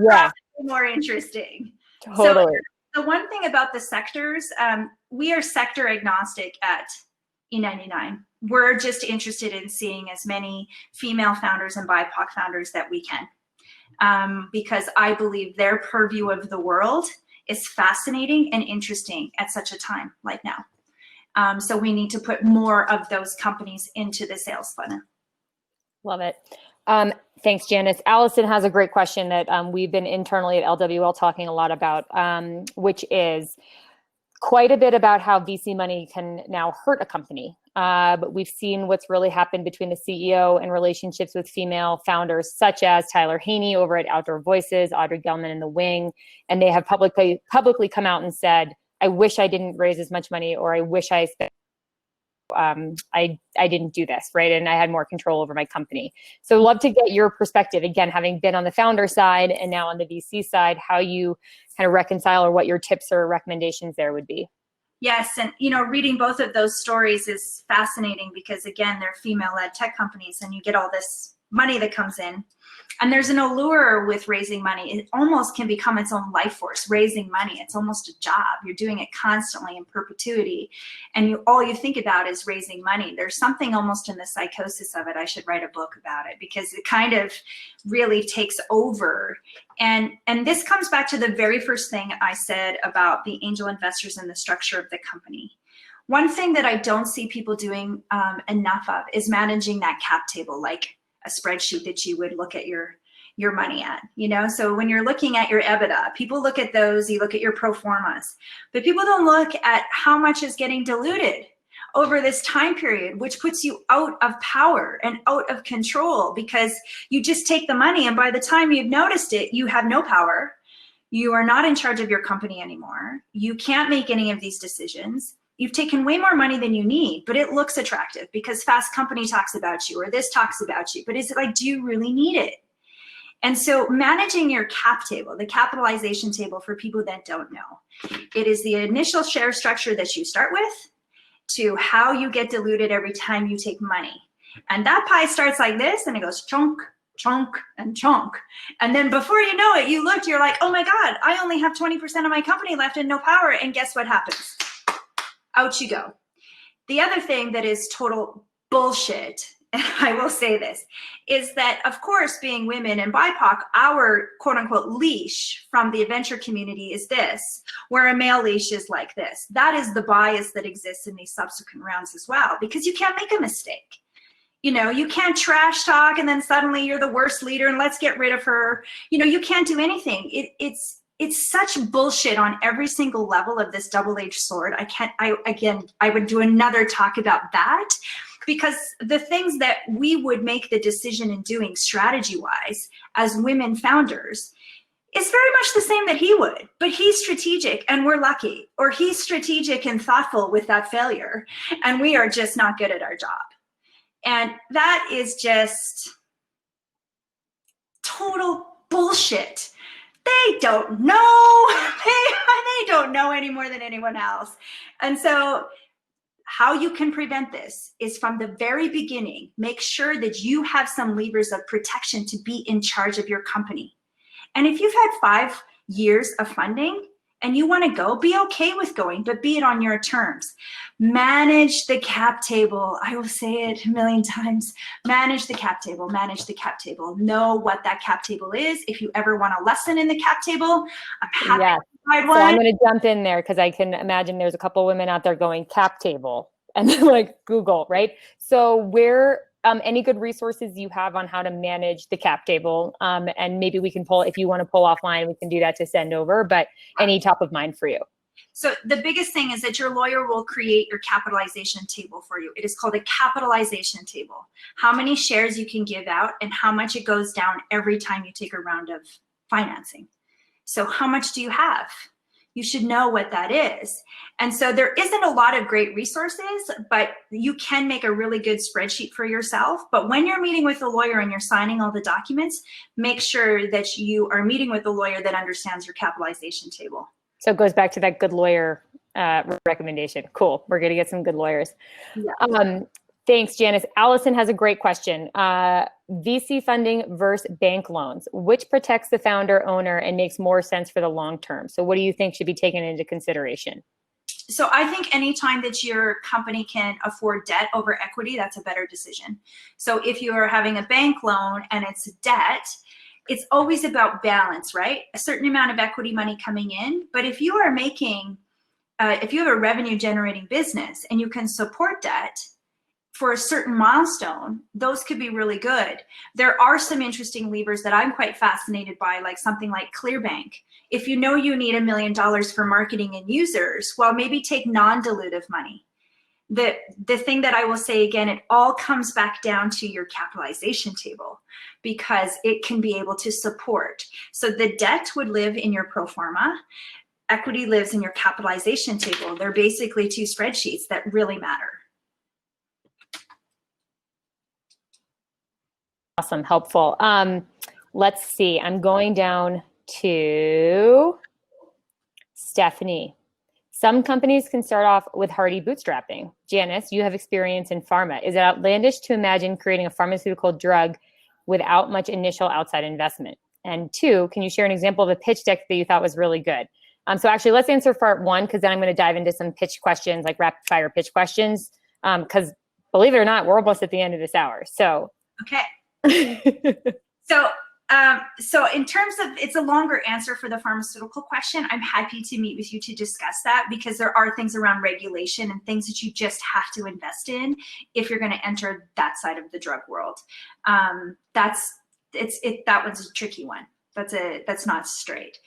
probably more interesting. Totally. So the one thing about the sectors, we are sector agnostic at E99. We're just interested in seeing as many female founders and BIPOC founders that we can, because I believe their purview of the world is fascinating and interesting at such a time like now. So we need to put more of those companies into the sales funnel. Love it. Thanks, Janice. Allison has a great question that we've been internally at LWL talking a lot about, which is quite a bit about how VC money can now hurt a company. But we've seen what's really happened between the CEO and relationships with female founders, such as Tyler Haney over at Outdoor Voices, Audrey Gelman in The Wing, and they have publicly come out and said, I wish I didn't raise as much money, or I wish I spent I didn't do this, right? And I had more control over my company. So love to get your perspective, again, having been on the founder side and now on the VC side, how you kind of reconcile or what your tips or recommendations there would be. Yes, and reading both of those stories is fascinating because, again, they're female-led tech companies and you get all this money that comes in. And there's an allure with raising money. It almost can become its own life force, raising money. It's almost a job. You're doing it constantly in perpetuity. And all you think about is raising money. There's something almost in the psychosis of it. I should write a book about it because it kind of really takes over. And this comes back to the very first thing I said about the angel investors and the structure of the company. One thing that I don't see people doing enough of is managing that cap table, like a spreadsheet that you would look at your money at, So when you're looking at your EBITDA, people look at those, you look at your pro formas, but people don't look at how much is getting diluted over this time period, which puts you out of power and out of control because you just take the money and by the time you've noticed it, you have no power. You are not in charge of your company anymore. You can't make any of these decisions. You've taken way more money than you need, but it looks attractive because Fast Company talks about you or this talks about you, but is it like, do you really need it? And so managing your cap table, the capitalization table for people that don't know, it is the initial share structure that you start with to how you get diluted every time you take money. And that pie starts like this and it goes chunk, chunk, and chunk. And then before you know it, you're like, oh my God, I only have 20% of my company left and no power. And guess what happens? Out you go. The other thing that is total bullshit and I will say this, is that, of course, being women and BIPOC, our quote unquote leash from the adventure community is this, where a male leash is like this. That is the bias that exists in these subsequent rounds as well, because you can't make a mistake. You know, you can't trash talk and then suddenly you're the worst leader and let's get rid of her. You know, you can't do anything. It's such bullshit on every single level of this double-edged sword. I would do another talk about that, because the things that we would make the decision in doing strategy-wise as women founders is very much the same that he would, but he's strategic and we're lucky, or he's strategic and thoughtful with that failure and we are just not good at our job. And that is just total bullshit. They don't know. They don't know any more than anyone else. And so how you can prevent this is from the very beginning, make sure that you have some levers of protection to be in charge of your company. And if you've had 5 years of funding and you want to go, be okay with going, but be it on your terms. Manage the cap table. I will say it a million times. Manage the cap table, manage the cap table. Know what that cap table is. If you ever want a lesson in the cap table, I'm happy to provide one. So I'm going to jump in there because I can imagine there's a couple women out there going cap table and they're like Google, right? So where, any good resources you have on how to manage the cap table, and maybe we can pull, if you want to pull offline, we can do that to send over, but any top of mind for you. So the biggest thing is that your lawyer will create your capitalization table for you. It is called a capitalization table. How many shares you can give out and how much it goes down every time you take a round of financing. So how much do you have? You should know what that is. And so there isn't a lot of great resources, but you can make a really good spreadsheet for yourself. But when you're meeting with a lawyer and you're signing all the documents, make sure that you are meeting with a lawyer that understands your capitalization table. So it goes back to that good lawyer recommendation. Cool. We're going to get some good lawyers. Yeah. Thanks, Janice. Allison has a great question. VC funding versus bank loans. Which protects the founder owner and makes more sense for the long term? So what do you think should be taken into consideration? So I think anytime that your company can afford debt over equity, that's a better decision. So if you are having a bank loan and it's debt, it's always about balance, right? A certain amount of equity money coming in. But if you are making, if you have a revenue generating business and you can support debt for a certain milestone, those could be really good. There are some interesting levers that I'm quite fascinated by, like something like ClearBank. If you know you need $1 million for marketing and users, well, maybe take non-dilutive money. The thing that I will say again, it all comes back down to your capitalization table, because it can be able to support. So the debt would live in your pro forma, equity lives in your capitalization table. They're basically two spreadsheets that really matter. Awesome, helpful. Let's see, I'm going down to Stephanie. Some companies can start off with hardy bootstrapping. Janice, you have experience in pharma. Is it outlandish to imagine creating a pharmaceutical drug without much initial outside investment? And 2, can you share an example of a pitch deck that you thought was really good? So actually, let's answer part 1, because then I'm going to dive into some pitch questions, like rapid fire pitch questions, because believe it or not, we're almost at the end of this hour. So okay. So in terms of, it's a longer answer for the pharmaceutical question. I'm happy to meet with you to discuss that, because there are things around regulation and things that you just have to invest in if you're going to enter that side of the drug world. That one's a tricky one. That's not straight.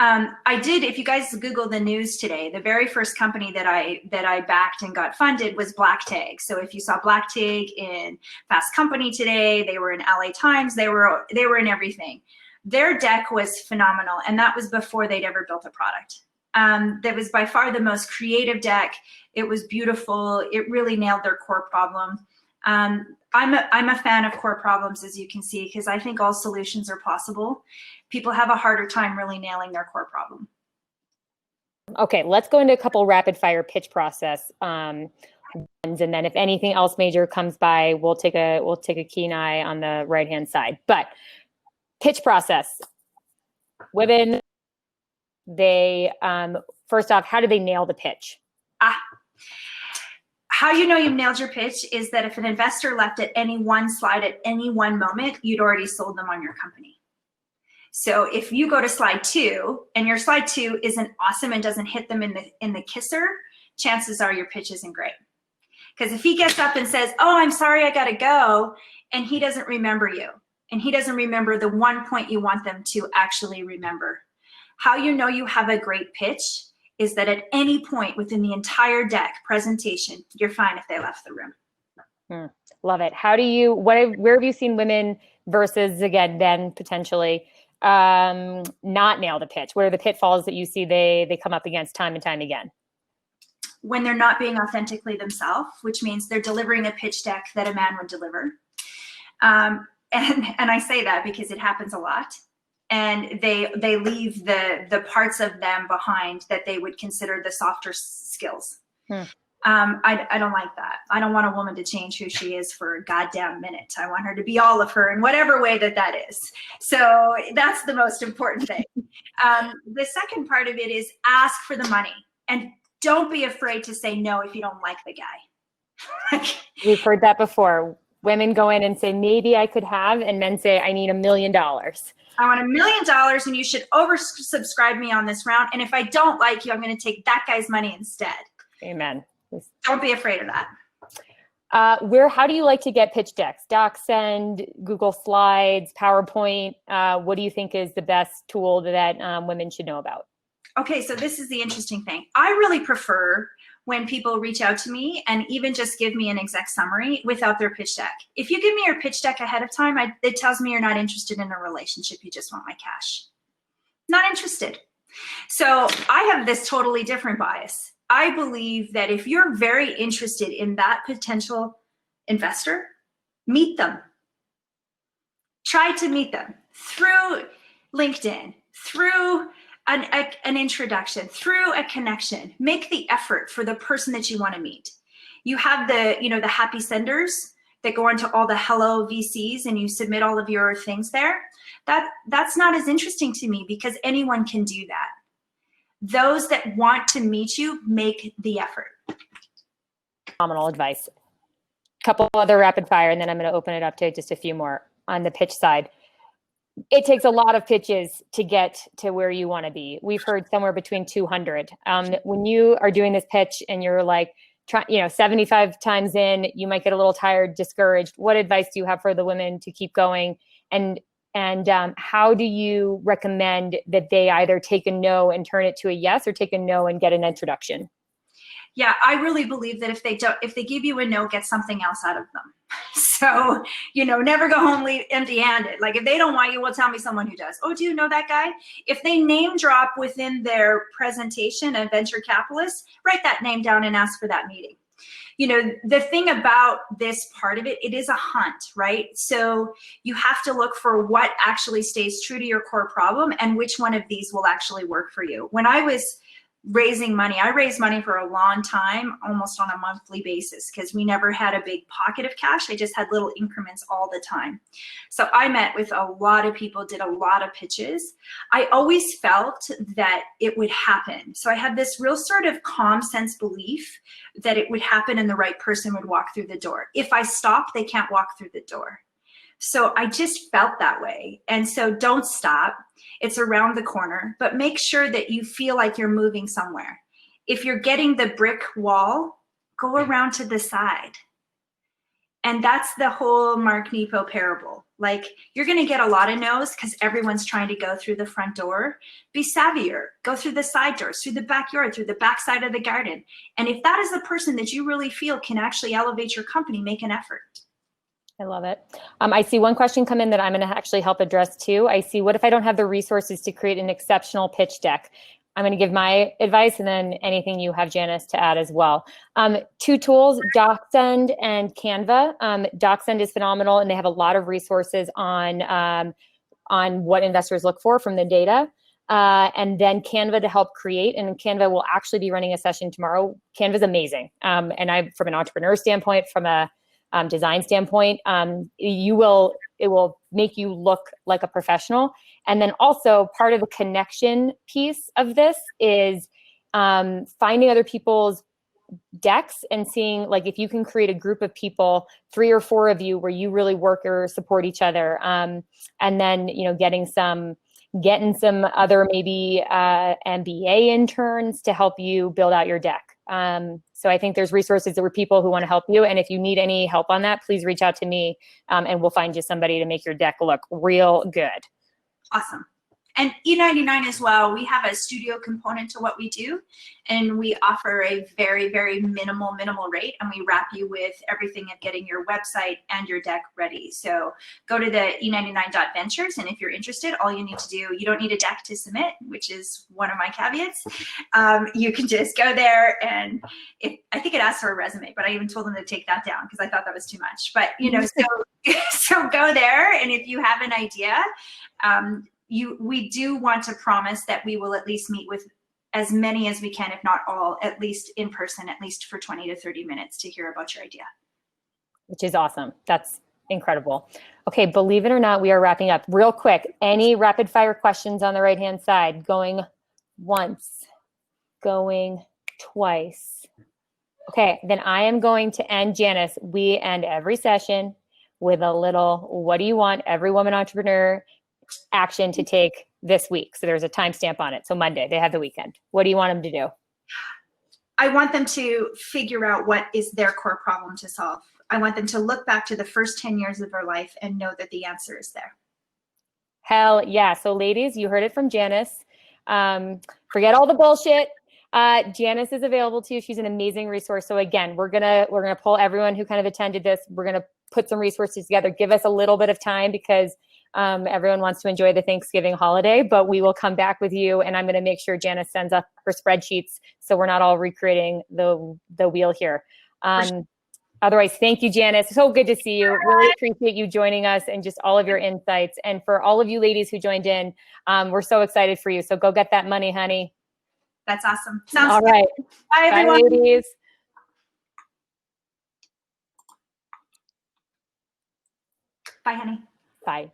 I did, if you guys Google the news today, the very first company that I backed and got funded was Black Tag. So if you saw Black Tag in Fast Company today, they were in LA Times, they were in everything. Their deck was phenomenal, and that was before they'd ever built a product. That was by far the most creative deck. It was beautiful. It really nailed their core problem. I'm a fan of core problems, as you can see, because I think all solutions are possible. People have a harder time really nailing their core problem. Okay, let's go into a couple rapid fire pitch process ones, and then if anything else major comes by, we'll take a keen eye on the right hand side. But pitch process, women, they first off, how do they nail the pitch? How you know you've nailed your pitch is that if an investor left at any one slide at any one moment, you'd already sold them on your company. So if you go to slide 2 and your slide 2 isn't awesome and doesn't hit them in the kisser, chances are your pitch isn't great. Because if he gets up and says, oh, I'm sorry, I gotta go, and he doesn't remember you, and he doesn't remember the one point you want them to actually remember. How you know you have a great pitch is that at any point within the entire deck presentation, you're fine if they left the room. Love it. Where have you seen women versus, again, then potentially not nail the pitch? What are the pitfalls that you see they come up against time and time again? When they're not being authentically themselves, which means they're delivering a pitch deck that a man would deliver. And I say that because it happens a lot. And they leave the parts of them behind that they would consider the softer skills. I don't like that. I don't want a woman to change who she is for a goddamn minute. I want her to be all of her in whatever way that is. So that's the most important thing. The second part of it is ask for the money. And don't be afraid to say no if you don't like the guy. We've heard that before. Women go in and say, maybe I could have, and men say, I need $1 million. I want $1 million and you should oversubscribe me on this round. And if I don't like you, I'm going to take that guy's money instead. Amen. Don't be afraid of that. How do you like to get pitch decks? DocSend, Google Slides, PowerPoint? What do you think is the best tool that women should know about? Okay, so this is the interesting thing. I really prefer when people reach out to me and even just give me an exec summary without their pitch deck. If you give me your pitch deck ahead of time, it tells me you're not interested in a relationship. You just want my cash. Not interested. So I have this totally different bias. I believe that if you're very interested in that potential investor, meet them. Try to meet them through LinkedIn, through an introduction, through a connection. Make the effort for the person that you want to meet. You have the happy senders that go onto all the Hello VCs and you submit all of your things there. That's not as interesting to me because anyone can do that. Those that want to meet you, make the effort. Phenomenal advice. A couple other rapid fire, and then I'm going to open it up to just a few more on the pitch side. It takes a lot of pitches to get to where you want to be. We've heard somewhere between 200. When you are doing this pitch and you're like, 75 times in, you might get a little tired, discouraged. What advice do you have for the women to keep going? And how do you recommend that they either take a no and turn it to a yes, or take a no and get an introduction? Yeah, I really believe that if they give you a no, get something else out of them. So, never go home empty-handed. Like if they don't want you, well, tell me someone who does. Oh, do you know that guy? If they name drop within their presentation a venture capitalist, write that name down and ask for that meeting. The thing about this part of it is a hunt, right? So you have to look for what actually stays true to your core problem and which one of these will actually work for you. When I was raising money, I raised money for a long time, almost on a monthly basis, because we never had a big pocket of cash. I just had little increments all the time. So I met with a lot of people, did a lot of pitches. I always felt that it would happen. So I had this real sort of calm sense belief that it would happen and the right person would walk through the door. If I stop, they can't walk through the door. So I just felt that way. And so don't stop. It's around the corner, but make sure that you feel like you're moving somewhere. If you're getting the brick wall, go around to the side. And that's the whole Mark Nepo parable. Like you're going to get a lot of no's because everyone's trying to go through the front door. Be savvier. Go through the side doors, through the backyard, through the backside of the garden. And if that is the person that you really feel can actually elevate your company, make an effort. I love it. I see one question come in that I'm going to actually help address too. I see, what if I don't have the resources to create an exceptional pitch deck? I'm going to give my advice and then anything you have, Janice, to add as well. 2 tools, DocSend and Canva. DocSend is phenomenal and they have a lot of resources on what investors look for from the data. And then Canva to help create, and Canva will actually be running a session tomorrow. Canva is amazing. And from an entrepreneur standpoint, from a design standpoint, it will make you look like a professional. And then also part of the connection piece of this is finding other people's decks and seeing like if you can create a group of people, 3 or 4 of you, where you really work or support each other, and then getting some other maybe MBA interns to help you build out your deck. So I think there's resources that were people who want to help you, and if you need any help on that, please reach out to me, and we'll find you somebody to make your deck look real good. Awesome. And E99 as well, we have a studio component to what we do, and we offer a very, very minimal rate, and we wrap you with everything of getting your website and your deck ready. So go to the e99.ventures, and if you're interested, all you need to do, you don't need a deck to submit, which is one of my caveats. You can just go there, and I think it asks for a resume, but I even told them to take that down because I thought that was too much. But so go there, and if you have an idea, we do want to promise that we will at least meet with as many as we can, if not all, at least in person, at least for 20 to 30 minutes to hear about your idea. Which is awesome. That's incredible. Okay, believe it or not, we are wrapping up. Real quick, any rapid fire questions on the right-hand side? Going once, going twice. Okay, then I am going to end, Janice. We end every session with a little, what do you want every woman entrepreneur action to take this week? So there's a timestamp on it. So Monday, they have the weekend. What do you want them to do? I want them to figure out what is their core problem to solve. I want them to look back to the first 10 years of their life and know that the answer is there. Hell yeah. So ladies, you heard it from Janice. Forget all the bullshit. Janice is available to you. She's an amazing resource. So again, we're gonna pull everyone who kind of attended this. We're gonna put some resources together. Give us a little bit of time because everyone wants to enjoy the Thanksgiving holiday, but we will come back with you, and I'm going to make sure Janice sends up her spreadsheets so we're not all recreating the wheel here. Otherwise, thank you, Janice. So good to see you. Really appreciate you joining us and just all of your insights. And for all of you ladies who joined in, we're so excited for you. So go get that money, honey. That's awesome. Sounds all good. right. Bye, everyone. Bye, ladies. Bye, honey. Bye.